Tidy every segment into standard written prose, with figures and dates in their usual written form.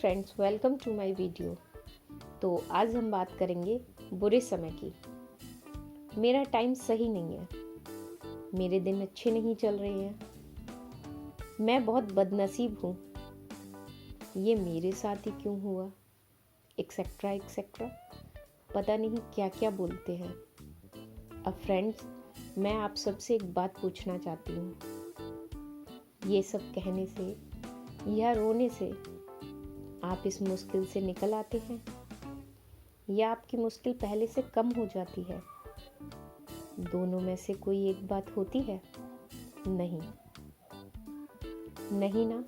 Friends, welcome to my video. तो आज हम बात करेंगे बुरे समय की। मेरा टाइम सही नहीं है, मेरे दिन अच्छे नहीं चल रहे हैं, मैं बहुत बदनसीब हूँ, ये मेरे साथ ही क्यों हुआ, एक्सेट्रा एक्सेट्रा। पता नहीं क्या क्या बोलते हैं। अब फ्रेंड्स, मैं आप सबसे एक बात पूछना चाहती हूँ। ये सब कहने से या रोने से आप इस मुश्किल से निकल आते हैं या आपकी मुश्किल पहले से कम हो जाती है? दोनों में से कोई एक बात होती है? नहीं, नहीं ना।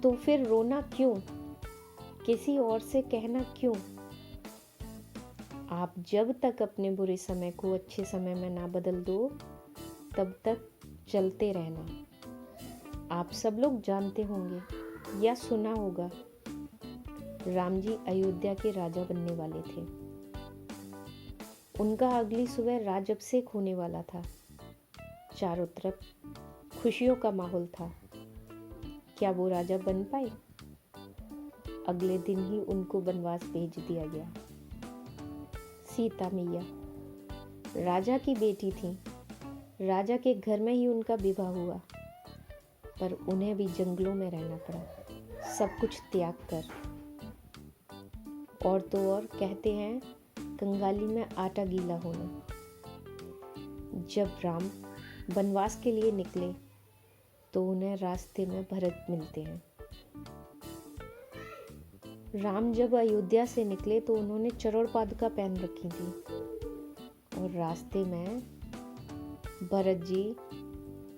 तो फिर रोना क्यों? किसी और से कहना क्यों? आप जब तक अपने बुरे समय को अच्छे समय में ना बदल दो, तब तक चलते रहना। आप सब लोग जानते होंगे या सुना होगा, राम जी अयोध्या के राजा बनने वाले थे। उनका अगली सुबह राजअभिषेक होने वाला था। चारों तरफ खुशियों का माहौल था। क्या वो राजा बन पाए? अगले दिन ही उनको वनवास भेज दिया गया। सीता मैया राजा की बेटी थी। राजा के घर में ही उनका विवाह हुआ, पर उन्हें भी जंगलों में रहना पड़ा, सब कुछ त्याग कर। और तो और कहते हैं, कंगाली में आटा गीला होना। जब राम वनवास के लिए निकले तो उन्हें रास्ते में भरत मिलते हैं। राम जब अयोध्या से निकले तो उन्होंने चरण पादुका पहन रखी थी और रास्ते में भरत जी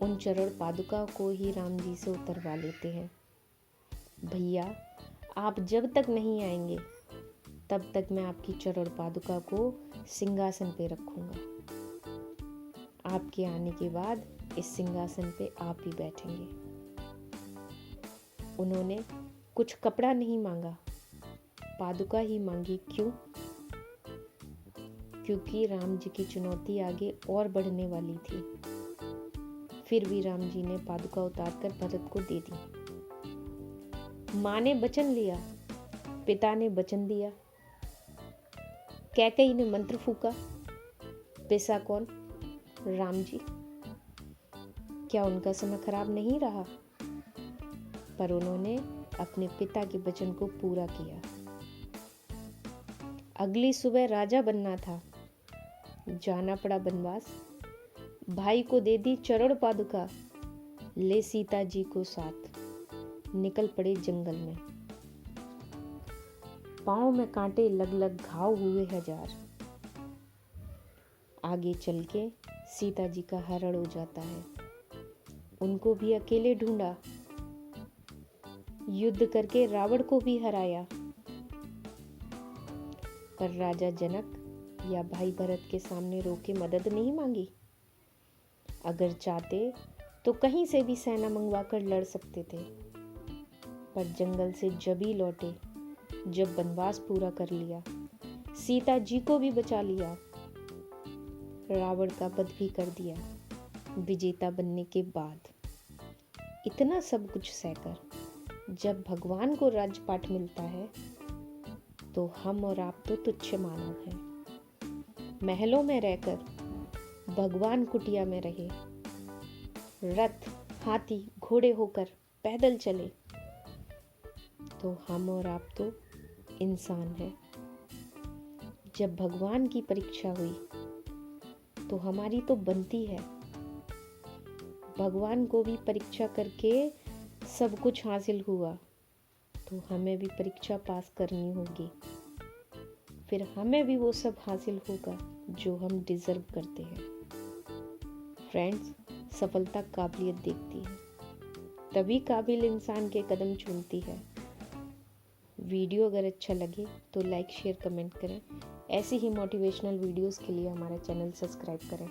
उन चरण पादुका को ही राम जी से उतरवा लेते हैं। भैया, आप जब तक नहीं आएंगे तब तक मैं आपकी चरण पादुका को सिंहासन पे रखूंगा। आपके आने के बाद इस सिंहासन पे आप ही बैठेंगे। उन्होंने कुछ कपड़ा नहीं मांगा, पादुका ही मांगी। क्यों? क्योंकि राम जी की चुनौती आगे और बढ़ने वाली थी। फिर भी राम जी ने पादुका उतारकर भरत को दे दी। माँ ने वचन लिया, पिता ने वचन दिया। कैकेयी ने मंत्र फूका, पिसा कौन? राम जी। क्या उनका समय खराब नहीं रहा? पर उन्होंने अपने पिता के वचन को पूरा किया। अगली सुबह राजा बनना था, जाना पड़ा वनवास। भाई को दे दी चरण पादुका, ले सीता जी को साथ, निकल पड़े जंगल में। पाँव में कांटे लग लग घाव हुए हजार। आगे चल के सीता जी का हरण हो जाता है। उनको भी अकेले ढूंढा, युद्ध करके रावण को भी हराया। पर राजा जनक या भाई भरत के सामने रोके मदद नहीं मांगी। अगर चाहते तो कहीं से भी सेना मंगवाकर लड़ सकते थे, पर जंगल से जब ही लौटे, जब वनवास पूरा कर लिया, सीता जी को भी बचा लिया, रावण का वध भी कर दिया विजेता बनने के बाद। इतना सब कुछ सहकर जब भगवान को राजपाट मिलता है तो हम और आप तो तुच्छ मानव हैं। महलों में रहकर भगवान कुटिया में रहे, रथ हाथी घोड़े होकर पैदल चले, तो हम और आप तो इंसान हैं। जब भगवान की परीक्षा हुई तो हमारी तो बनती है। भगवान को भी परीक्षा करके सब कुछ हासिल हुआ, तो हमें भी परीक्षा पास करनी होगी। फिर हमें भी वो सब हासिल होगा जो हम डिजर्व करते हैं। फ्रेंड्स, सफलता काबिलियत देखती है, तभी काबिल इंसान के कदम चूमती है। वीडियो अगर अच्छा लगे तो लाइक शेयर कमेंट करें। ऐसी ही मोटिवेशनल वीडियोस के लिए हमारा चैनल सब्सक्राइब करें।